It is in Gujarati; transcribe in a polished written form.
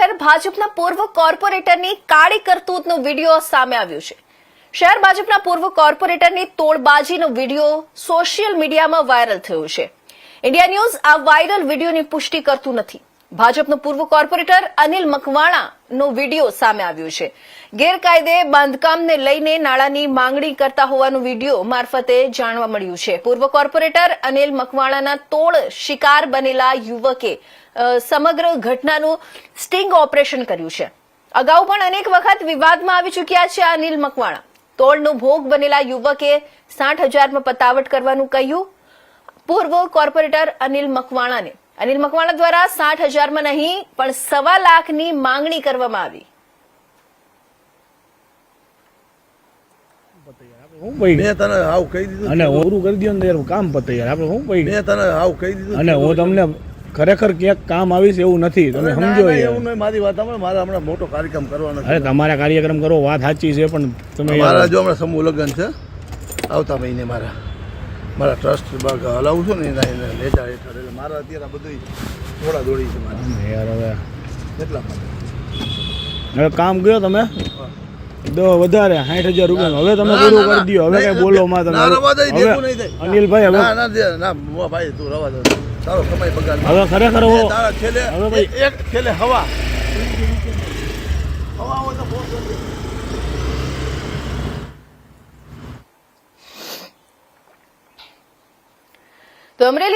ભાજપના પૂર્વ કોર્પોરેટરની કાળી કરતૂતનો વિડીયો સામે આવ્યો છે। શહેર ભાજપના પૂર્વ કોર્પોરેટરની તોડબાજીનો વિડીયો સોશિયલ મીડિયામાં વાયરલ થયો છે। ઇન્ડિયા ન્યૂઝ આ વાયરલ વિડીયોની પુષ્ટિ કરતું નથી। ભાજપનો પૂર્વ કોર્પોરેટર અનિલ મકવાણાનો વિડીયો સામે આવ્યો છે। ગેરકાયદે બાંધકામને લઈને નાણાંની માંગણી કરતા હોવાનું વિડીયો મારફતે જાણવા મળ્યું છે। પૂર્વ કોર્પોરેટર અનિલ મકવાણાના તોડ શિકાર બનેલા યુવકે સમગ્ર ઘટનાનું સ્ટિંગ ઓપરેશન કર્યું છે। અગાઉ પણ અનેક વખત વિવાદમાં આવી ચૂક્યા છે અનિલ મકવાણા। તોડનો ભોગ બનેલા યુવકે 60,000માં પતાવટ કરવાનું કહ્યું। પૂર્વ કોર્પોરેટર અનિલ મકવાણા દ્વારા 60,000માં નહીં પણ 1.25 લાખની માંગણી કરવામાં આવી। મેં તને આવું કહી દીધું અને ઓરું કરી દો ને યાર કામ પતે યાર આપણે હું પડી મેં તને આવું કહી દીધું અને હું તમને ખરેખર ક્યાંક કામ આવીશ એવું નથી તમે સમજો એવું નહીં મારી વાત સાંભળ મારે હમણાં મોટો કાર્યક્રમ કરવાનો અરે તમારા કાર્યક્રમ કરો વાત સાચી છે પણ તમે મારા જો હમણાં સમૂહ લગ્ન છે આવતા મહિને મારા ટ્રસ્ટ હલાવું છું ને એના નેજા હેઠળ એટલે મારા અત્યારે બધું થોડા દોડી છે મારા યાર હવે એટલા માટે હવે કામ કર્યો તમે વધારે 60,000 રૂપિયા હવે તમે પૂરું કરી દો હવે કઈ બોલો માં તમે અનિલભાઈ હવે ના ભાઈ તું રવા દો તારો સમય બગાડ હવે ખરેખર તારા છેલ્લે હવે ભાઈ એક છેલ્લે હવા હોય તો બહુ તો અમરેલી